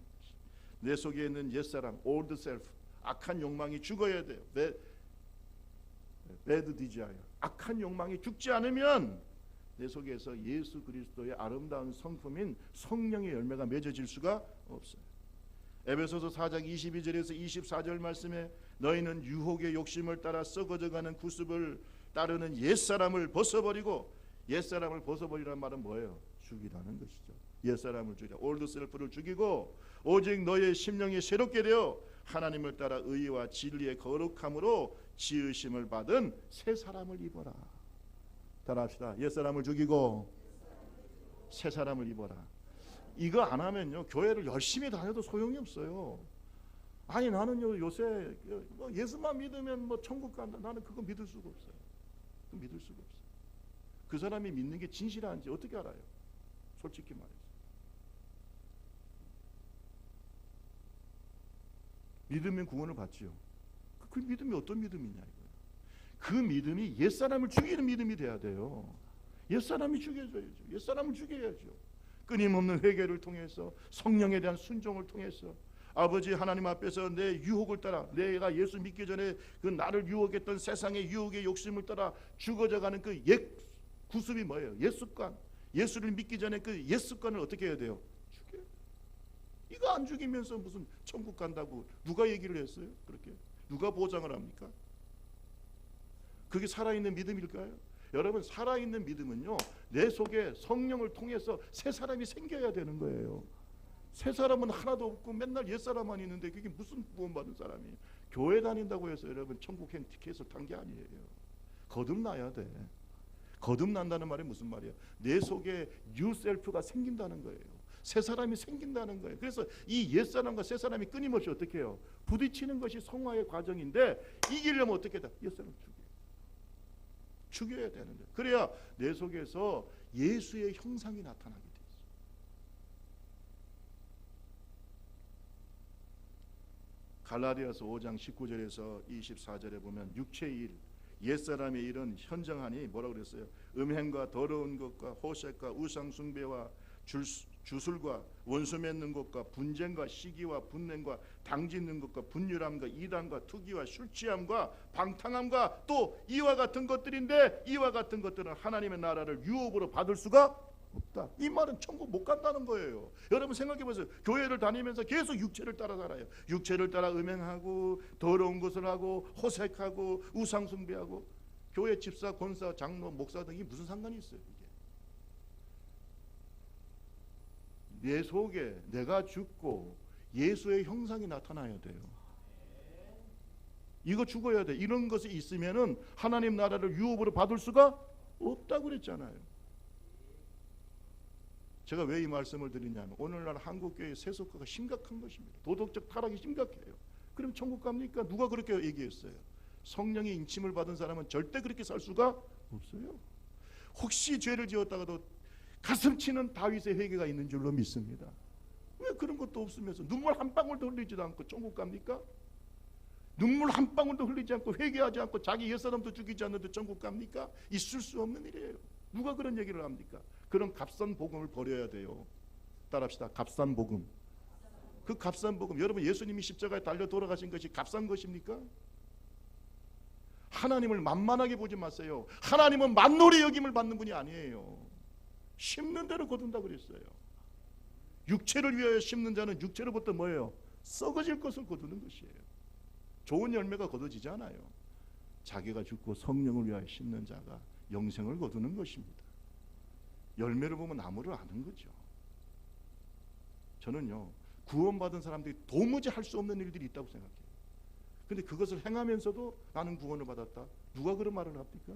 내 속에 있는 옛사람, old self, 악한 욕망이 죽어야 돼요. bad desire, 악한 욕망이 죽지 않으면 내 속에서 예수 그리스도의 아름다운 성품인 성령의 열매가 맺어질 수가 없어요. 에베소서 4장 22절에서 24절 말씀에 너희는 유혹의 욕심을 따라 썩어져가는 구습을 따르는 옛사람을 벗어버리고, 옛사람을 벗어버리라는 말은 뭐예요? 죽이라는 것이죠. 옛사람을 죽이라, 올드 셀프를 죽이고 오직 너의 심령이 새롭게 되어 하나님을 따라 의와 진리의 거룩함으로 지으심을 받은 새 사람을 입어라. 따라합시다. 옛사람을 죽이고 새 사람을 입어라. 이거 안 하면요, 교회를 열심히 다녀도 소용이 없어요. 아니 나는요 요새 뭐 예수만 믿으면 뭐 천국 간다. 나는 그거 믿을 수가 없어요. 믿을 수가 없어요. 그 사람이 믿는 게 진실한지 어떻게 알아요? 솔직히 말해서. 믿으면 구원을 받지요. 그 믿음이 어떤 믿음이냐 이거예요. 그 믿음이 옛사람을 죽이는 믿음이 돼야 돼요. 옛사람이 죽여져야죠. 옛사람을 죽여야죠. 끊임없는 회개를 통해서, 성령에 대한 순종을 통해서, 아버지 하나님 앞에서 내 유혹을 따라, 내가 예수 믿기 전에 그 나를 유혹했던 세상의 유혹의 욕심을 따라 죽어져가는 그 옛 구습이 뭐예요? 옛 습관. 예수를 믿기 전에 그 옛 습관을 어떻게 해야 돼요? 죽여요. 이거 안 죽이면서 무슨 천국 간다고 누가 얘기를 했어요? 그렇게 누가 보장을 합니까? 그게 살아있는 믿음일까요? 여러분, 살아있는 믿음은요, 내 속에 성령을 통해서 새 사람이 생겨야 되는 거예요. 새 사람은 하나도 없고 맨날 옛사람만 있는데 그게 무슨 구원받은 사람이에요? 교회 다닌다고 해서 여러분 천국행 티켓을 탄 게 아니에요. 거듭나야 돼. 거듭난다는 말이 무슨 말이에요? 내 속에 뉴 셀프가 생긴다는 거예요. 새 사람이 생긴다는 거예요. 그래서 이 옛사람과 새 사람이 끊임없이 어떻게 해요? 부딪히는 것이 성화의 과정인데, 이기려면 어떻게 돼? 옛사람 죽여야 되는데, 그래야 내 속에서 예수의 형상이 나타나게 돼 있어요. 갈라디아서 5장 19절에서 24절에 보면 육체의 일, 옛사람의 일은 현정하니 뭐라고 그랬어요? 음행과 더러운 것과 호색과 우상숭배와 주술과 원수 맺는 것과 분쟁과 시기와 분냉과 당짓는 것과 분율함과 이단과 투기와 술취함과 방탕함과 또 이와 같은 것들인데, 이와 같은 것들은 하나님의 나라를 유업으로 받을 수가 없다. 이 말은 천국 못 간다는 거예요. 여러분 생각해 보세요. 교회를 다니면서 계속 육체를 따라 살아요. 육체를 따라 음행하고 더러운 것을 하고 호색하고 우상숭배하고, 교회 집사, 권사, 장로, 목사 등이 무슨 상관이 있어요? 내 속에 내가 죽고 예수의 형상이 나타나야 돼요. 이거 죽어야 돼. 이런 것이 있으면은 하나님 나라를 유업으로 받을 수가 없다고 그랬잖아요. 제가 왜 이 말씀을 드리냐면, 오늘날 한국교회의 세속화가 심각한 것입니다. 도덕적 타락이 심각해요. 그럼 천국 갑니까? 누가 그렇게 얘기했어요? 성령의 인침을 받은 사람은 절대 그렇게 살 수가 없어요. 혹시 죄를 지었다가도 가슴 치는 다윗의 회개가 있는 줄로 믿습니다. 왜 그런 것도 없으면서 눈물 한 방울도 흘리지도 않고 천국 갑니까? 눈물 한 방울도 흘리지 않고 회개하지 않고 자기 옛사람도 죽이지 않는데 천국 갑니까? 있을 수 없는 일이에요. 누가 그런 얘기를 합니까? 그런 값싼 복음을 버려야 돼요. 따라합시다. 값싼 복음. 그 값싼 복음, 여러분 예수님이 십자가에 달려 돌아가신 것이 값싼 것입니까? 하나님을 만만하게 보지 마세요. 하나님은 만놀이 여김을 받는 분이 아니에요. 심는 대로 거둔다 그랬어요. 육체를 위하여 심는 자는 육체로부터 뭐예요? 썩어질 것을 거두는 것이에요. 좋은 열매가 거둬지지 않아요. 자기가 죽고 성령을 위하여 심는 자가 영생을 거두는 것입니다. 열매를 보면 나무를 아는 거죠. 저는요, 구원받은 사람들이 도무지 할 수 없는 일들이 있다고 생각해요. 근데 그것을 행하면서도 나는 구원을 받았다. 누가 그런 말을 합니까?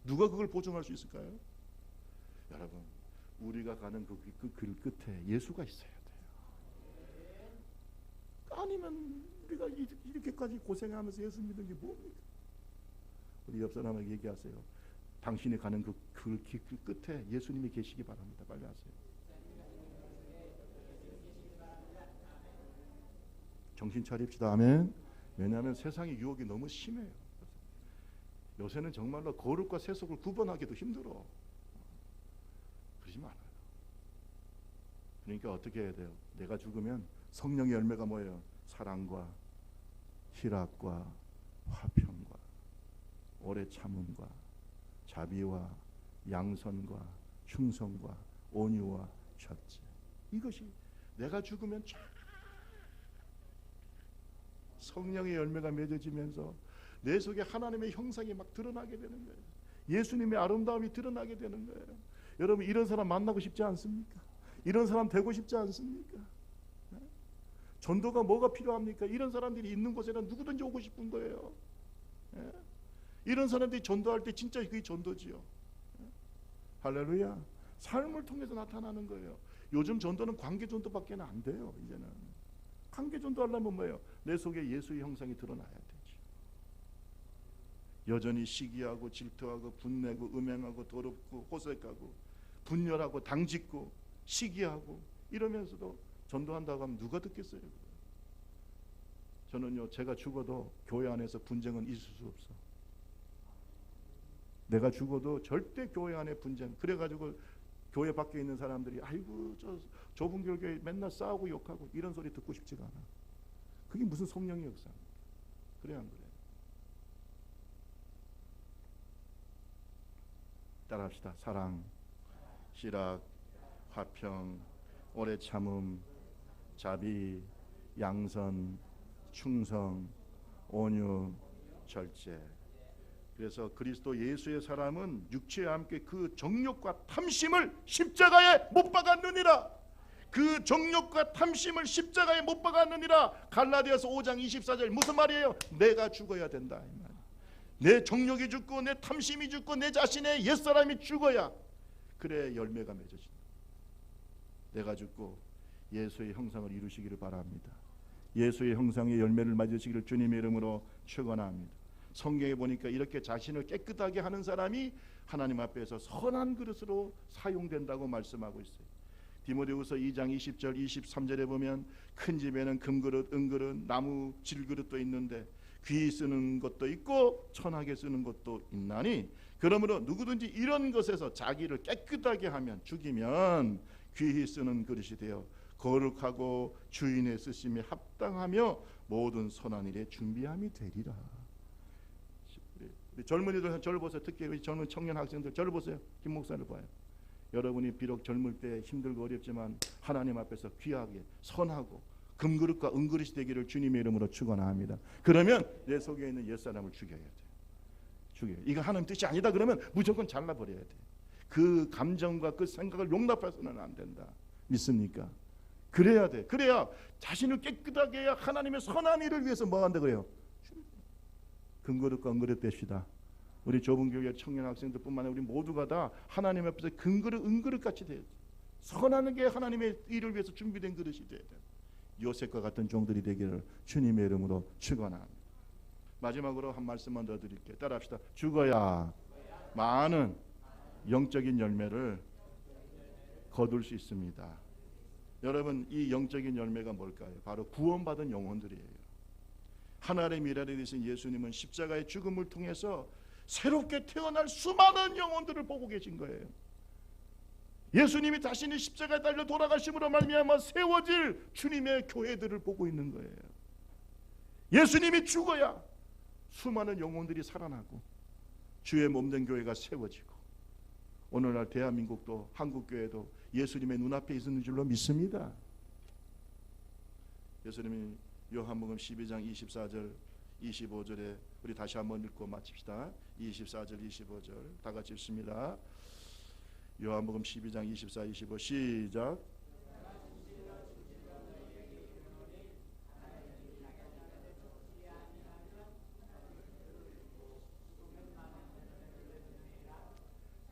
누가 그걸 보증할 수 있을까요? 여러분, 우리가 가는 그 길 끝에 예수가 있어야 돼요. 아니면 우리가 이렇게까지 고생하면서 예수 믿는 게 뭡니까? 우리 옆 사람에게 얘기하세요. 당신이 가는 그 길 끝에 예수님이 계시기 바랍니다. 빨리 하세요. 정신 차립시다. 아멘. 왜냐하면 세상의 유혹이 너무 심해요. 요새는 정말로 거룩과 세속을 구분하기도 힘들어. 그러지 말아요. 그러니까 어떻게 해야 돼요? 내가 죽으면 성령의 열매가 뭐예요? 사랑과 희락과 화평과 오래 참음과 자비와 양선과 충성과 온유와 절제. 이것이 내가 죽으면 성령의 열매가 맺어지면서 내 속에 하나님의 형상이 막 드러나게 되는 거예요. 예수님의 아름다움이 드러나게 되는 거예요. 여러분 이런 사람 만나고 싶지 않습니까? 이런 사람 되고 싶지 않습니까? 전도가 뭐가 필요합니까? 이런 사람들이 있는 곳에는 누구든지 오고 싶은 거예요. 이런 사람들이 전도할 때 진짜 그게 전도지요. 할렐루야. 삶을 통해서 나타나는 거예요. 요즘 전도는 관계 전도밖에 안 돼요. 이제는 관계 전도하려면 뭐예요? 내 속에 예수의 형상이 드러나야 되지. 여전히 시기하고 질투하고 분내고 음행하고 더럽고 호색하고 분열하고 당짓고 시기하고 이러면서도 전도한다고 하면 누가 듣겠어요? 저는요, 제가 죽어도 교회 안에서 분쟁은 있을 수 없어. 내가 죽어도 절대 교회 안에 분쟁. 그래가지고 교회 밖에 있는 사람들이 아이고 저 좁은 교회 맨날 싸우고 욕하고 이런 소리 듣고 싶지가 않아. 그게 무슨 성령의 역사입니까? 그래 안 그래? 따라합시다. 사랑, 희락, 화평, 오래 참음, 자비, 양선, 충성, 온유, 절제. 그래서 그리스도 예수의 사람은 육체와 함께 그 정욕과 탐심을 십자가에 못 박았느니라. 그 정욕과 탐심을 십자가에 못 박았느니라. 갈라디아서 5장 24절 무슨 말이에요? 내가 죽어야 된다. 내 정욕이 죽고 내 탐심이 죽고 내 자신의 옛사람이 죽어야 그래 열매가 맺어진다. 내가 죽고 예수의 형상을 이루시기를 바랍니다. 예수의 형상의 열매를 맺으시기를 주님의 이름으로 축원합니다. 성경에 보니까 이렇게 자신을 깨끗하게 하는 사람이 하나님 앞에서 선한 그릇으로 사용된다고 말씀하고 있어요. 디모데후서 2장 20절 23절에 보면 큰 집에는 금그릇, 은그릇, 나무 질그릇도 있는데 귀히 쓰는 것도 있고 천하게 쓰는 것도 있나니 그러므로 누구든지 이런 것에서 자기를 깨끗하게 하면 죽이면 귀히 쓰는 그릇이 되어 거룩하고 주인의 쓰심에 합당하며 모든 선한 일에 준비함이 되리라. 우리 젊은이들 저를 보세요. 특히 우리 젊은 청년 학생들 저를 보세요. 김 목사를 봐요. 여러분이 비록 젊을 때 힘들고 어렵지만 하나님 앞에서 귀하게 선하고 금그릇과 은그릇이 되기를 주님의 이름으로 축원합니다. 그러면 내 속에 있는 옛사람을 죽여야 돼. 죽여요. 이거 하나님 뜻이 아니다 그러면 무조건 잘라버려야 돼. 그 감정과 그 생각을 용납해서는 안 된다. 믿습니까? 그래야 돼. 그래야 자신을 깨끗하게 해야 하나님의 선한 일을 위해서 뭐 한다 그래요? 금그릇과 은그릇 됩시다. 우리 좁은 교회 청년 학생들뿐만 아니라 우리 모두가 다 하나님 앞에서 금그릇 은그릇 같이 돼야 돼. 선하는 게 하나님의 일을 위해서 준비된 그릇이 돼야 돼. 요셉과 같은 종들이 되기를 주님의 이름으로 축원합니다. 마지막으로 한 말씀만 더 드릴게요. 따라합시다. 죽어야 많은 영적인 열매를 거둘 수 있습니다. 여러분 이 영적인 열매가 뭘까요? 바로 구원받은 영혼들이에요. 하나님의 미래를 되신 예수님은 십자가의 죽음을 통해서 새롭게 태어날 수많은 영혼들을 보고 계신 거예요. 예수님이 자신이 십자가에 달려 돌아가심으로 말미암아 세워질 주님의 교회들을 보고 있는 거예요. 예수님이 죽어야 수많은 영혼들이 살아나고 주의 몸된 교회가 세워지고 오늘날 대한민국도 한국교회도 예수님의 눈앞에 있는 줄로 믿습니다. 예수님이 요한복음 12장 24절 25절에 우리 다시 한번 읽고 마칩시다. 24절 25절 다 같이 읽습니다. 요한복음 12장 24, 25 시작.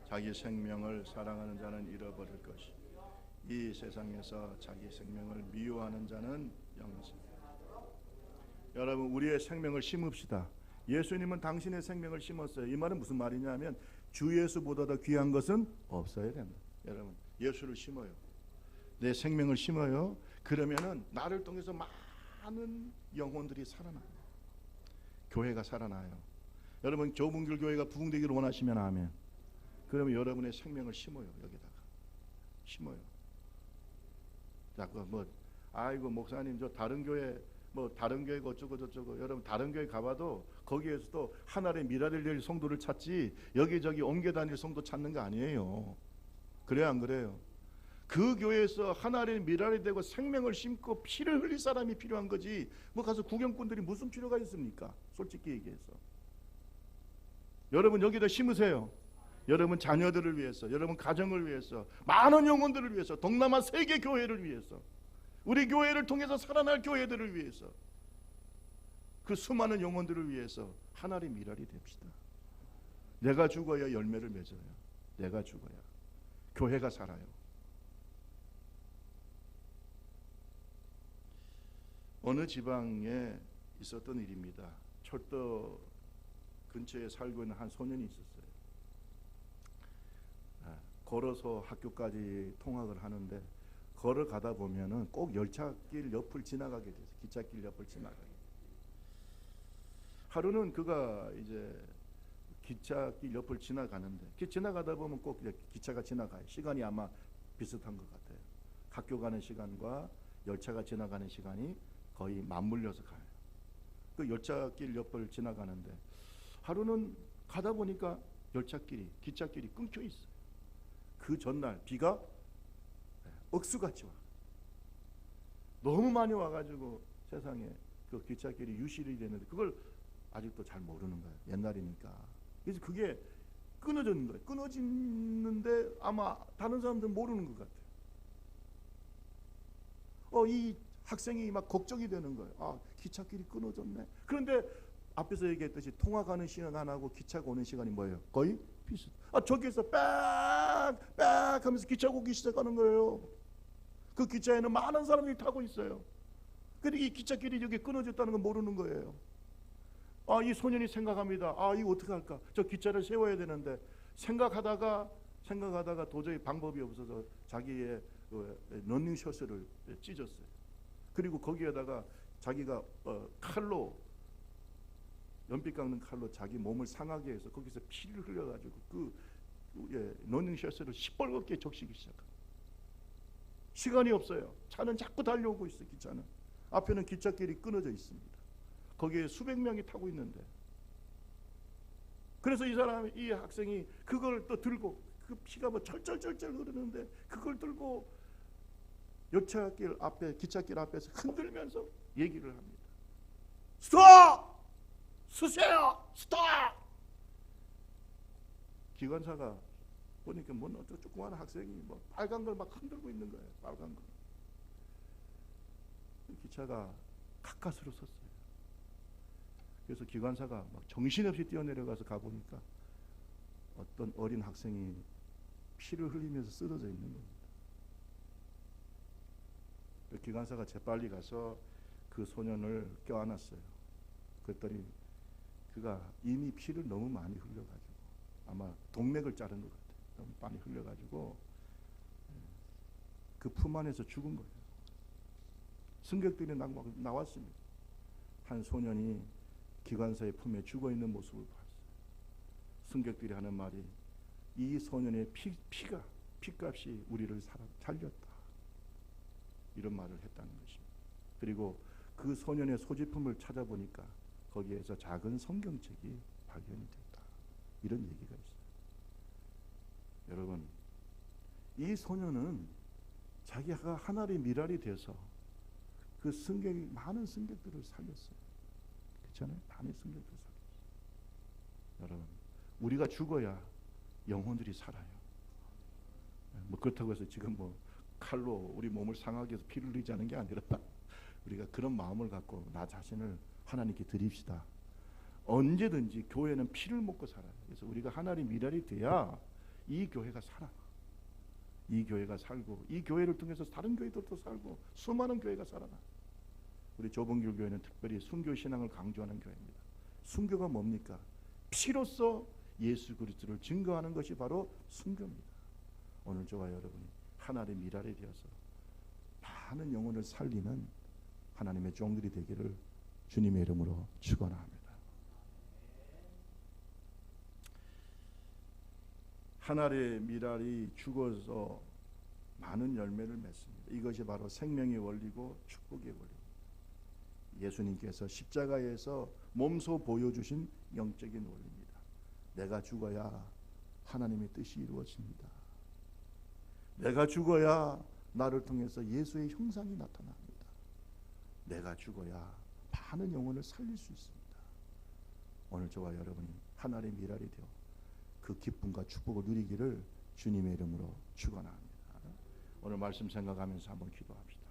자 자기 생명을 사랑하는 자는 잃어버릴 것이, 이 세상에서 자기 생명을 미워하는 자는 영생. 여러분, 우리의 생명을 심읍시다. 예수님은 당신의 생명을 심었어요. 이 말은 무슨 말이냐면 주 예수보다 더 귀한 것은 없어야 된다. 여러분, 예수를 심어요. 내 생명을 심어요. 그러면은 나를 통해서 많은 영혼들이 살아나요. 교회가 살아나요. 여러분, 조문길 교회가 부흥되기를 원하시면 아멘. 그러면 여러분의 생명을 심어요. 여기다가 심어요. 자꾸 아이고 목사님 저 다른 교회 다른 교회가 어쩌고 저쩌고. 여러분, 다른 교회 가봐도 거기에서도 하나의 미랄을 낼 성도를 찾지 여기저기 옮겨 다닐 성도 찾는 거 아니에요. 그래요, 안 그래요? 그 교회에서 하나의 미랄이 되고 생명을 심고 피를 흘릴 사람이 필요한 거지 가서 구경꾼들이 무슨 필요가 있습니까? 솔직히 얘기해서. 여러분, 여기다 심으세요. 여러분 자녀들을 위해서, 여러분 가정을 위해서, 많은 영혼들을 위해서, 동남아 세계 교회를 위해서, 우리 교회를 통해서 살아날 교회들을 위해서, 그 수많은 영혼들을 위해서 하나의 미랄이 됩시다. 내가 죽어야 열매를 맺어요. 내가 죽어야 교회가 살아요. 어느 지방에 있었던 일입니다. 철도 근처에 살고 있는 한 소년이 있었어요. 걸어서 학교까지 통학을 하는데 걸어가다 보면은 꼭 열차길 옆을 지나가게 돼서 기차길 옆을 지나가게. 하루는 그가 이제 기차길 옆을 지나가는데 지나가다 보면 꼭 기차가 지나가요. 시간이 아마 비슷한 것 같아요. 학교 가는 시간과 열차가 지나가는 시간이 거의 맞물려서 가요. 그 열차길 옆을 지나가는데 하루는 가다 보니까 기차길이 끊겨 있어요. 그 전날 비가 억수같이 와. 너무 많이 와가지고 세상에 그 기차길이 유실이 되는데 그걸 아직도 잘 모르는 거예요. 옛날이니까. 그래서 그게 끊어졌는 거예요. 끊어지는데 아마 다른 사람들은 모르는 것 같아요. 이 학생이 막 걱정이 되는 거예요. 아, 기차길이 끊어졌네. 그런데 앞에서 얘기했듯이 통학하는 시간하고 기차가 오는 시간이 뭐예요? 거의 비슷. 저기에서 빽빽 하면서 기차가 오기 시작하는 거예요. 그 기차에는 많은 사람들이 타고 있어요. 근데 이 기차길이 여기 끊어졌다는 걸 모르는 거예요. 이 소년이 생각합니다. 이거 어떻게 할까? 저 기차를 세워야 되는데 생각하다가 도저히 방법이 없어서 자기의 러닝셔츠를 찢었어요. 그리고 거기에다가 자기가 연필 깎는 칼로 자기 몸을 상하게 해서 거기서 피를 흘려가지고 그 러닝셔츠를 시뻘겋게 적시기 시작합니다. 시간이 없어요. 차는 자꾸 달려오고 있어요. 기차는 앞에는 기차길이 끊어져 있습니다. 거기에 수백 명이 타고 있는데, 그래서 이 학생이 그걸 또 들고, 그 피가 철철철철 흐르는데 그걸 들고 열차길 앞에, 기차길 앞에서 흔들면서 얘기를 합니다. 스톱! 서세요! 스톱! 기관사가 보니까 조그마한 학생이 빨간 걸 막 흔들고 있는 거예요. 빨간 걸. 기차가 가까스로 섰어요. 그래서 기관사가 막 정신없이 뛰어내려가서 가보니까 어떤 어린 학생이 피를 흘리면서 쓰러져 있는 겁니다. 기관사가 재빨리 가서 그 소년을 껴안았어요. 그랬더니 그가 이미 피를 너무 많이 흘려가지고 아마 동맥을 자른 것 같아요. 너무 많이 흘려가지고 그 품 안에서 죽은 거예요. 승객들이 나왔습니다. 한 소년이 기관사의 품에 죽어있는 모습을 봤어요. 승객들이 하는 말이, 이 소년의 피값이 우리를 살렸다, 이런 말을 했다는 것입니다. 그리고 그 소년의 소지품을 찾아보니까 거기에서 작은 성경책이 발견이 됐다, 이런 얘기가 있어요. 여러분, 이 소년은 자기가 하나의 미랄이 돼서 그 많은 승객들을 살렸어요. 그렇잖아요? 많은 승객들을 살렸어요. 여러분, 우리가 죽어야 영혼들이 살아요. 그렇다고 해서 지금 칼로 우리 몸을 상하게 해서 피를 흘리지 않은 게 아니라 우리가 그런 마음을 갖고 나 자신을 하나님께 드립시다. 언제든지 교회는 피를 먹고 살아요. 그래서 우리가 하나님의 미랄이 돼야 이 교회가 살아. 이 교회가 살고 이 교회를 통해서 다른 교회들도 살고 수많은 교회가 살아나. 우리 좁은길 교회는 특별히 순교 신앙을 강조하는 교회입니다. 순교가 뭡니까? 피로써 예수 그리스도를 증거하는 것이 바로 순교입니다. 오늘 저와 여러분이 하나님의 미랄이 되어서 많은 영혼을 살리는 하나님의 종들이 되기를 주님의 이름으로 축원합니다. 하나님의 미랄이 죽어서 많은 열매를 맺습니다. 이것이 바로 생명의 원리고 축복의 원리입니다. 예수님께서 십자가에서 몸소 보여주신 영적인 원리입니다. 내가 죽어야 하나님의 뜻이 이루어집니다. 내가 죽어야 나를 통해서 예수의 형상이 나타납니다. 내가 죽어야 많은 영혼을 살릴 수 있습니다. 오늘 저와 여러분이 하나님의 미랄이 되어 그 기쁨과 축복을 누리기를 주님의 이름으로 축원합니다. 오늘 말씀 생각하면서 한번 기도합시다.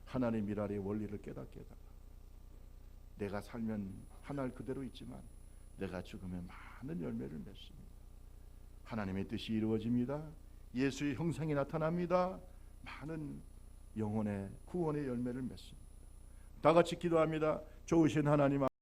하나님 미랄의 원리를 깨닫게 해달라. 내가 살면 하늘 그대로 있지만 내가 죽으면 많은 열매를 맺습니다. 하나님의 뜻이 이루어집니다. 예수의 형상이 나타납니다. 많은 영혼의 구원의 열매를 맺습니다. 다 같이 기도합니다. 좋으신 하나님